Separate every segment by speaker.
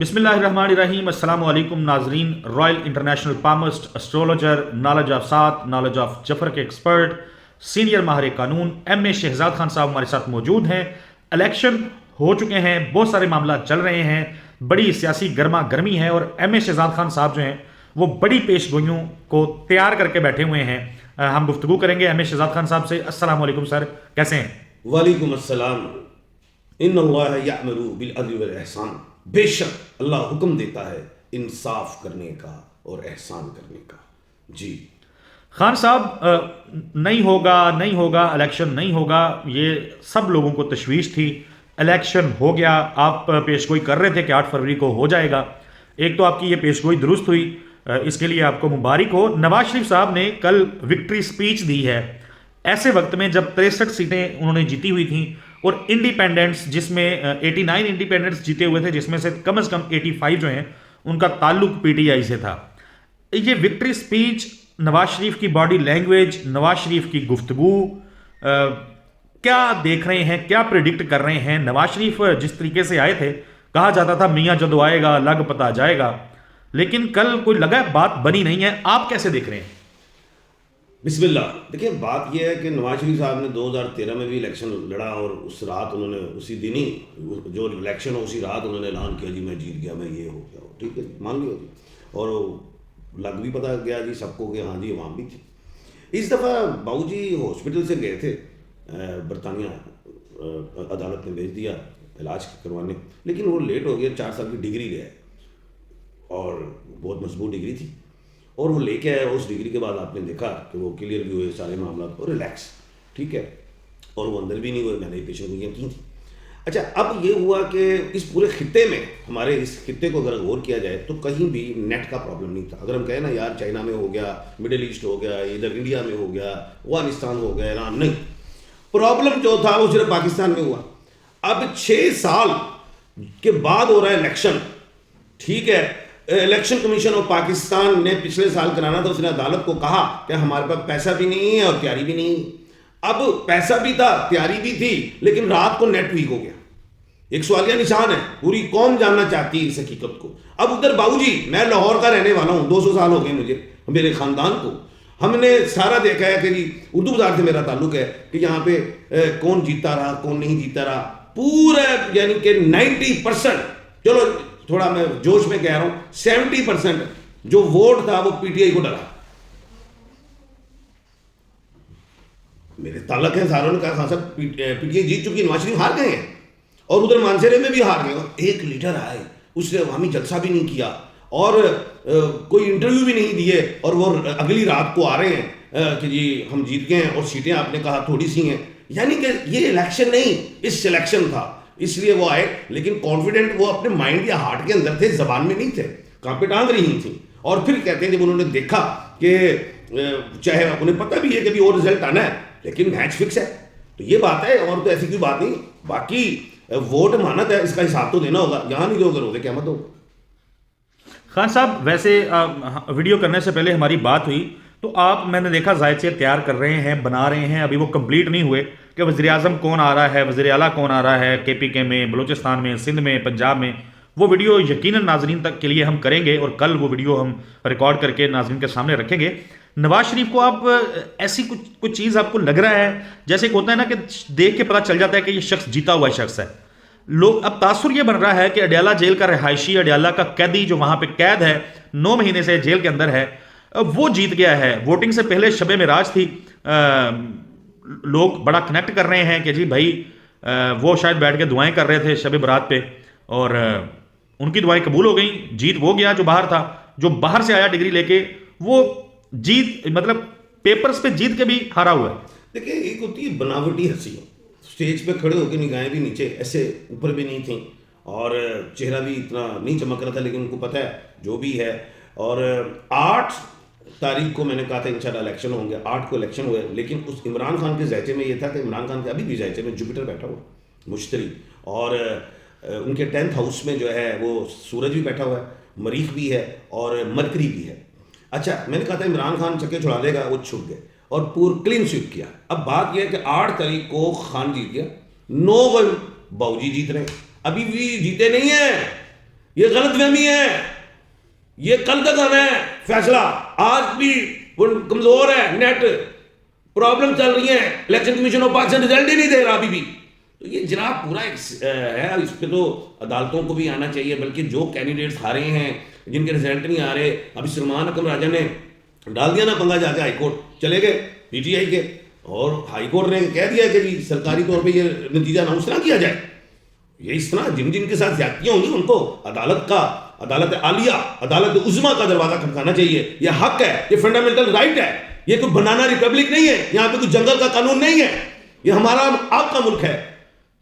Speaker 1: بسم اللہ الرحمن الرحیم۔ السلام علیکم ناظرین۔ Royal international palmist astrologer, knowledge of سات، نالج آف جفر کے ایکسپرٹ، سینئر ماہر قانون ایم اے شہزاد خان صاحب ہمارے ساتھ موجود ہیں۔ الیکشن ہو چکے ہیں، بہت سارے معاملات چل رہے ہیں، بڑی سیاسی گرما گرمی ہے، اور ایم اے شہزاد خان صاحب جو ہیں وہ بڑی پیش گوئیوں کو تیار کر کے بیٹھے ہوئے ہیں۔ ہم گفتگو کریں گے ایم اے شہزاد خان صاحب سے۔ السلام علیکم سر، کیسے ہیں؟
Speaker 2: وعلیکم السلام۔ ان اللہ یأمر بالعدل والاحسان، بے شک اللہ حکم دیتا ہے انصاف کرنے کا اور احسان کرنے کا۔ جی
Speaker 1: خان صاحب، نہیں ہوگا الیکشن نہیں ہوگا، یہ سب لوگوں کو تشویش تھی۔ الیکشن ہو گیا، آپ پیشگوئی کر رہے تھے کہ 8 فروری کو ہو جائے گا۔ ایک تو آپ کی یہ پیشگوئی درست ہوئی، اس کے لیے آپ کو مبارک ہو۔ نواز شریف صاحب نے کل وکٹری سپیچ دی ہے، ایسے وقت میں جب 63 سیٹیں انہوں نے جیتی ہوئی تھیں، اور انڈیپینڈنٹس جس میں 89 انڈیپینڈنٹس جیتے ہوئے تھے، جس میں سے کم از کم 85 جو ہیں ان کا تعلق پی ٹی آئی سے تھا۔ یہ وکٹری سپیچ، نواز شریف کی باڈی لینگویج، نواز شریف کی گفتگو، کیا دیکھ رہے ہیں، کیا پریڈکٹ کر رہے ہیں؟ نواز شریف جس طریقے سے آئے تھے، کہا جاتا تھا میاں جدو آئے گا لگ پتہ جائے گا، لیکن کل کوئی لگا بات بنی نہیں ہے، آپ کیسے دیکھ رہے ہیں؟
Speaker 2: بسم اللہ۔ دیکھیں، بات یہ ہے کہ نواز شریف صاحب نے 2013 میں بھی الیکشن لڑا، اور اس رات انہوں نے اسی دن ہی جو الیکشن ہو اسی رات انہوں نے اعلان کیا جی میں جیت گیا، میں یہ ہو گیا، ٹھیک ہے، مان لیا جی، اور لگ بھی پتہ گیا جی سب کو کہ ہاں جی عوام بھی تھی۔ اس دفعہ باؤ جی ہاسپٹل سے گئے تھے، برطانیہ عدالت نے بھیج دیا علاج کروانے، لیکن وہ لیٹ ہو گیا، 4 سال کی ڈگری لے آئے، اور بہت مضبوط ڈگری تھی، اور وہ لے کے آئے۔ اس ڈگری کے بعد آپ نے دیکھا کہ وہ کلیئر بھی ہوئے سارے معاملات، اور ریلیکس، ٹھیک ہے، اور وہ اندر بھی نہیں ہوئے، میں نے پیشن گوئیاں کی تھیں۔ اچھا، اب یہ ہوا کہ اس پورے خطے میں، ہمارے اس خطے کو اگر غور کیا جائے تو کہیں بھی نیٹ کا پرابلم نہیں تھا۔ اگر ہم کہیں نا یار چائنا میں ہو گیا، مڈل ایسٹ ہو گیا، ادھر انڈیا میں ہو گیا، افغانستان ہو گیا، ایران، نہیں، پرابلم جو تھا وہ صرف پاکستان میں ہوا۔ اب 6 سال کے بعد ہو رہا ہے الیکشن، ٹھیک ہے، الیکشن کمیشن آف پاکستان نے پچھلے سال کرانا تھا، اس نے عدالت کو کہا کہ ہمارے پاس پیسہ بھی نہیں ہے اور تیاری بھی نہیں ہے۔ اب پیسہ بھی تھا، تیاری بھی تھی، لیکن رات کو نیٹ ویک ہو گیا۔ ایک سوالیہ نشان ہے، پوری قوم جاننا چاہتی ہے اس حقیقت کو۔ اب ادھر باؤ جی، میں لاہور کا رہنے والا ہوں، 200 سال ہو گئے مجھے، میرے خاندان کو، ہم نے سارا دیکھا ہے کہ جی اردو بازار سے میرا تعلق ہے کہ یہاں پہ کون جیتا رہا کون نہیں جیتا رہا، پورا یعنی کہ 90%، چلو تھوڑا میں جوش میں کہہ رہا ہوں، 70% جو ووٹ تھا وہ پی ٹی آئی کو ڈلا۔ میرے تعلق ہے، ساروں نے کہا خان صاحب پی ٹی آئی جیت چکی، نواز شریف ہار گئے ہیں، اور ادھر مانسیرے میں بھی ہار گئے، اور ایک لیڈر آئے، اس نے عوامی جلسہ بھی نہیں کیا، اور کوئی انٹرویو بھی نہیں دیے، اور وہ اگلی رات کو آ رہے ہیں کہ جی ہم جیت گئے ہیں، اور سیٹیں آپ نے کہا تھوڑی سی ہیں، یعنی کہ یہ الیکشن نہیں، اس سلیکشن تھا، اس لیے وہ آئے، لیکن کانفیڈنٹ وہ اپنے مائنڈ یا ہارٹ کے اندر تھے، زبان میں نہیں تھے، کانپیں ٹانگ رہی تھیں۔ اور پھر کہتے ہیں جب انہوں نے دیکھا کہ چاہے انہیں پتہ بھی ہے کہ بھی اور رزلٹ آنا ہے، لیکن میچ فکس ہے، تو یہ بات ہے، اور تو ایسی کوئی بات نہیں۔ باقی ووٹ امانت ہے، اس کا حساب تو دینا ہوگا، یہاں نہیں دو گے روزے قیامت ہوگا۔
Speaker 1: خان صاحب، ویسے ویڈیو کرنے سے پہلے ہماری بات ہوئی تو آپ، میں نے دیکھا ذائچے تیار کر رہے ہیں، بنا رہے ہیں، ابھی وہ کمپلیٹ نہیں ہوئے کہ وزیر اعظم کون آ رہا ہے، وزیر اعلیٰ کون آ رہا ہے، کے پی کے میں، بلوچستان میں، سندھ میں، پنجاب میں۔ وہ ویڈیو یقیناً ناظرین تک کے لیے ہم کریں گے، اور کل وہ ویڈیو ہم ریکارڈ کر کے ناظرین کے سامنے رکھیں گے۔ نواز شریف کو آپ ایسی کچھ چیز آپ کو لگ رہا ہے جیسے کہ ہوتا ہے نا کہ دیکھ کے پتہ چل جاتا ہے کہ یہ شخص جیتا ہوا شخص ہے؟ لوگ اب تاثر یہ بن رہا ہے کہ اڈیالہ جیل کا رہائشی، اڈیالہ کا قیدی جو وہاں پہ قید ہے، 9 مہینے سے جیل کے اندر ہے، وہ جیت گیا ہے۔ ووٹنگ سے پہلے شب معراج تھی، لوگ بڑا کنیکٹ کر رہے ہیں کہ جی بھائی وہ شاید بیٹھ کے دعائیں کر رہے تھے شب برات پہ، اور ان کی دعائیں قبول ہو گئیں، جیت وہ گیا جو باہر تھا، جو باہر سے آیا ڈگری لے کے، وہ جیت مطلب پیپرز پہ جیت کے بھی ہارا ہوا ہے۔
Speaker 2: دیکھیں، ایک ہوتی ہے بناوٹی ہنسی، اسٹیج پہ کھڑے ہو کے نگاہیں بھی نیچے ایسے اوپر بھی نہیں تھیں، اور چہرہ بھی اتنا نہیں چمک رہا تھا، لیکن ان کو پتہ ہے جو بھی ہے۔ اور 8 تاریخ کو میں نے کہا تھا انشاءاللہ الیکشن ہوں گے، 8 کو الیکشن ہوئے، لیکن اس عمران خان کے ذائچے میں یہ تھا کہ عمران خان کے ابھی بھی ذائچے میں جوپیٹر بیٹھا ہوا، مشتری، اور ان کے 10th ہاؤس میں جو ہے وہ سورج بھی بیٹھا ہوا ہے، مریخ بھی ہے، اور مرکری بھی ہے۔ اچھا، میں نے کہا تھا عمران خان چکے چھڑا دے گا، وہ چھپ گئے اور کلین سویپ کیا۔ اب بات یہ ہے کہ 8 تاریخ کو خان جیت گیا، 9 باؤ جی جیت رہے ہیں، ابھی بھی جیتے نہیں ہیں، یہ غلط فہمی ہے, یہ کل تک ہمیں فیصلہ, آج بھی وہ کمزور ہے, نیٹ پرابلم چل رہی ہیں, election commission of Pakistan result ہی نہیں دے رہا ابھی بھی. تو یہ جناب پورا ایک ہے, اس پہ تو عدالتوں کو بھی آنا چاہیے, بلکہ جو کینڈیڈیٹس ہارے ہیں جن کے رزلٹ نہیں آ رہے, ابھی سلمان اکرم راجہ نے ڈال دیا نا پنگا جا کے ہائی کورٹ چلے گئے پی ٹی آئی کے, اور ہائی کورٹ نے کہہ دیا کہ جی سرکاری طور پہ یہ نتیجہ اناؤنس نہ کیا جائے. یہ اس طرح جن جن کے ساتھ زیادتیاں ہوں گی ان کو عدالت عالیہ, عدالت عظمیٰ کا دروازہ کھٹکانا چاہیے. یہ حق ہے, یہ فنڈامنٹل رائٹ ہے, یہ کوئی بنانا ریپبلک نہیں ہے, یہاں پہ کوئی جنگل کا قانون نہیں ہے, یہ ہمارا آپ کا ملک ہے.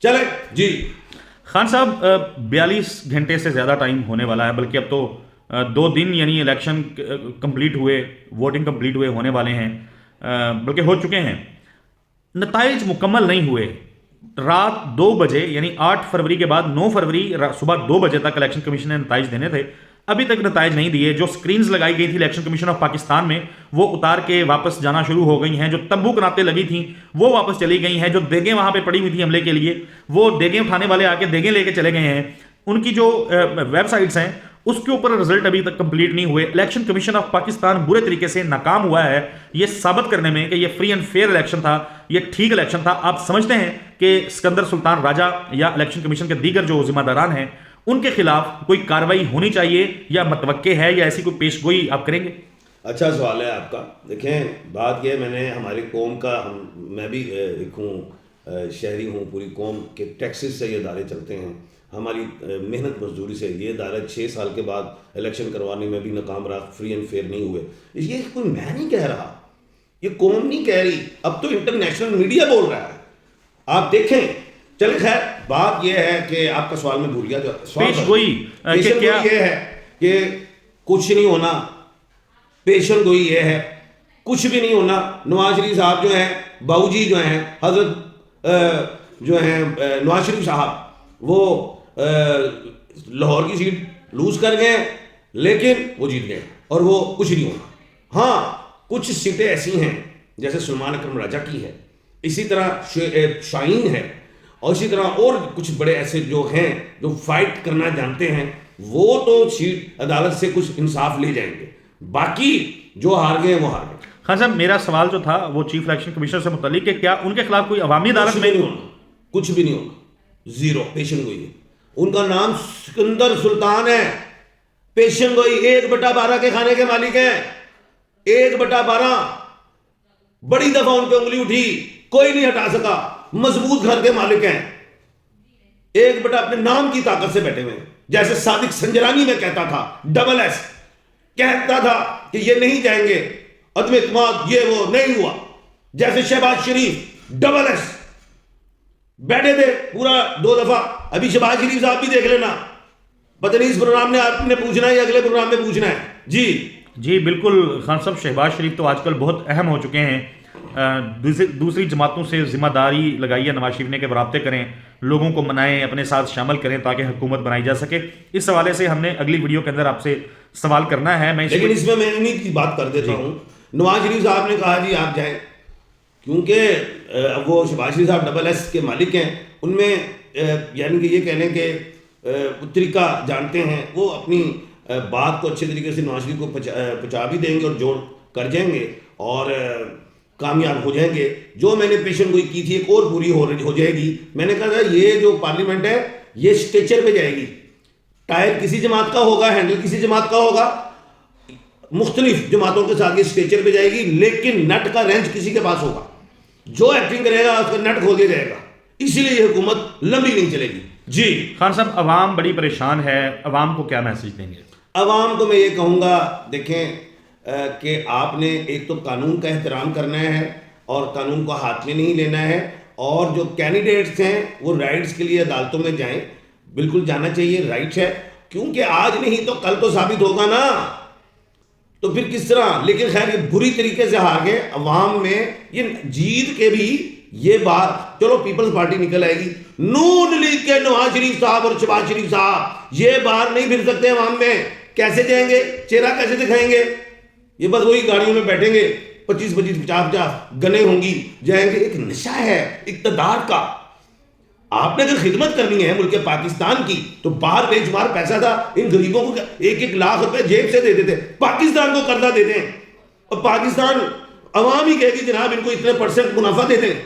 Speaker 2: چلے جی
Speaker 1: خان صاحب 42 گھنٹے سے زیادہ ٹائم ہونے والا ہے, بلکہ اب تو 2 دن یعنی الیکشن کمپلیٹ ہوئے, ووٹنگ کمپلیٹ ہوئے ہونے والے ہیں, بلکہ ہو چکے ہیں, نتائج مکمل نہیں ہوئے. رات 2 بجے یعنی 8 فروری کے بعد 9 فروری صبح 2 بجے تک الیکشن کمیشن نے نتائج دینے تھے, ابھی تک نتائج نہیں دیے. جو سکرینز لگائی گئی تھی الیکشن کمیشن آف پاکستان میں وہ اتار کے واپس جانا شروع ہو گئی ہیں, جو تمبو کناتیں لگی تھیں وہ واپس چلی گئی ہیں, جو دیگیں وہاں پہ پڑی ہوئی تھیں حملے کے لیے وہ دیگیں اٹھانے والے آ کے دیگیں لے کے چلے گئے ہیں. ان کی جو ویب سائٹس ہیں اس کے اوپر رزلٹ ابھی تک کمپلیٹ نہیں ہوئے. الیکشن کمیشن آف پاکستان برے طریقے سے ناکام ہوا ہے یہ ثابت کرنے میں کہ یہ فری اینڈ فیئر الیکشن تھا, یہ ٹھیک الیکشن تھا. آپ سمجھتے ہیں کہ سکندر سلطان راجہ یا الیکشن کمیشن کے دیگر جو ذمہ داران ہیں ان کے خلاف کوئی کارروائی ہونی چاہیے یا متوقع ہے, یا ایسی کوئی پیش گوئی آپ کریں گے؟
Speaker 2: اچھا سوال ہے آپ کا. دیکھیں بات یہ, میں نے ہماری قوم کا, میں بھی ایک ہوں, شہری ہوں, پوری قوم کے ٹیکسز سے یہ ادارے چلتے ہیں, ہماری محنت مزدوری سے یہ ادارے 6 سال کے بعد الیکشن کروانے میں بھی ناکام رہا, فری اینڈ فیئر نہیں ہوئے. یہ کوئی میں نہیں کہہ رہا, یہ قوم نہیں کہہ رہی, اب تو انٹرنیشنل میڈیا بول رہا ہے. آپ دیکھیں, چلے خیر بات یہ ہے کہ آپ کا سوال میں بھول گیا, جو
Speaker 1: پیش گوئی
Speaker 2: یہ ہے کہ کچھ نہیں ہونا, پیشن گوئی یہ ہے کچھ بھی نہیں ہونا. نواز شریف صاحب جو ہیں, باؤ جی جو ہیں, حضرت جو ہیں نواز شریف صاحب, وہ لاہور کی سیٹ لوز کر گئے لیکن وہ جیت گئے اور وہ کچھ نہیں ہونا. ہاں کچھ سیٹیں ایسی ہیں جیسے سلمان اکرم راجہ کی ہے, اسی طرح شاہین ہے, اور اسی طرح اور کچھ بڑے ایسے جو ہیں جو فائٹ کرنا جانتے ہیں, وہ تو سیٹ عدالت سے کچھ انصاف لے جائیں گے. باقی جو ہار گئے وہ ہار گئے.
Speaker 1: خان صاحب میرا سوال جو تھا وہ چیف الیکشن کمیشنر سے متعلق کہ کیا ان کے خلاف کوئی عوامی عدالت میں
Speaker 2: نہیں ہونا, کچھ بھی نہیں ہونا, زیرو, پیشن گوئی ہے. ان کا نام سکندر سلطان ہے, پیشن گوئی, 1/12 کے کھانے کے مالک ہیں, 1/12. بڑی دفعہ ان پہ انگلی اٹھی, کوئی نہیں ہٹا سکا, مضبوط گھر کے مالک ہیں, 1/, اپنے نام کی طاقت سے بیٹھے ہوئے ہیں. جیسے صادق سنجرانی میں کہتا تھا, ڈبل ایس کہتا تھا کہ یہ نہیں جائیں گے, عدم اعتماد یہ وہ نہیں ہوا. جیسے شہباز شریف ڈبل ایس بیٹھے تھے پورا 2 دفعہ. ابھی شہباز شریف صاحب بھی دیکھ لینا, پتہ نہیں اس پروگرام نے آپ نے پوچھنا ہے یا اگلے پروگرام میں پوچھنا ہے. جی
Speaker 1: بالکل خان صاحب, شہباز شریف تو آج کل بہت اہم ہو چکے ہیں. دوسری جماعتوں سے ذمہ داری لگائی ہے نواز شریف نے کہ رابطے کریں, لوگوں کو منائیں, اپنے ساتھ شامل کریں تاکہ حکومت بنائی جا سکے. اس حوالے سے ہم نے اگلی ویڈیو کے اندر آپ سے سوال کرنا ہے.
Speaker 2: لیکن اس میں انہیں کی بات کر دیتا ہوں. نواز شریف صاحب نے کہا جی آپ جائیں, کیونکہ وہ شہباز شریف صاحب ڈبل ایس کے مالک ہیں, ان میں یعنی کہ یہ کہنے کے طریقہ جانتے ہیں, وہ اپنی بات کو اچھے طریقے سے نواز شریف کو پہنچا بھی دیں گے اور جوڑ کر جائیں گے اور کامیاب ہو جائیں گے. جو میں نے پیشن گوئی کی تھی ایک اور پوری ہو جائے گی. میں نے کہا تھا یہ جو پارلیمنٹ ہے یہ اسٹیچر پہ جائے گی, ٹائر کسی جماعت کا ہوگا, ہینڈل کسی جماعت کا ہوگا, مختلف جماعتوں کے ساتھ یہ اسٹیچر پہ جائے گی, لیکن نٹ کا رینچ کسی کے پاس ہوگا, جو ایکٹنگ کرے گا اس کا نٹ کھول دیا جائے گا. اسی لیے یہ حکومت لمبی نہیں چلے گی. جی
Speaker 1: خان صاحب, عوام بڑی پریشان ہے, عوام کو کیا میسج دیں گے؟
Speaker 2: عوام کو میں یہ کہوں گا, دیکھیں کہ آپ نے ایک تو قانون کا احترام کرنا ہے اور قانون کو ہاتھ میں نہیں لینا ہے, اور جو کینڈیڈیٹس ہیں وہ رائٹس کے لیے عدالتوں میں جائیں, بالکل جانا چاہیے, رائٹ ہے, کیونکہ آج نہیں تو کل تو ثابت ہوگا نا, تو پھر کس طرح. لیکن خیر یہ بری طریقے سے ہار گئے عوام میں. یہ جیت کے بھی یہ بات, چلو پیپلز پارٹی نکل آئے گی, نون لیگ کے نواز شریف صاحب اور شہباز شریف صاحب یہ بار نہیں پھر سکتے عوام میں. کیسے جائیں گے, چہرہ کیسے دکھائیں گے؟ یہ بس وہی گاڑیوں میں بیٹھیں گے, 25-50 گنیں ہوں گی, جائیں گے. ایک نشہ ہے اقتدار کا, آپ نے اگر خدمت کرنی ہے ملک پاکستان کی تو باہر بے شمار پیسہ تھا، ان غریبوں کو 1-1 لاکھ روپے جیب سے دیتے تھے، پاکستان کو قرضہ دیتے ہیں، اور پاکستان عوام ہی کہے گی جناب ان کو اتنے % منافع دیتے ہیں.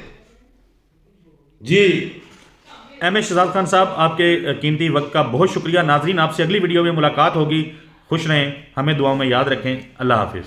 Speaker 2: جی
Speaker 1: ایم اے شہزاد خان صاحب، آپ کے قیمتی وقت کا بہت شکریہ. ناظرین، آپ سے اگلی ویڈیو میں ملاقات ہوگی. خوش رہیں، ہمیں دعاؤں میں یاد رکھیں. اللہ حافظ.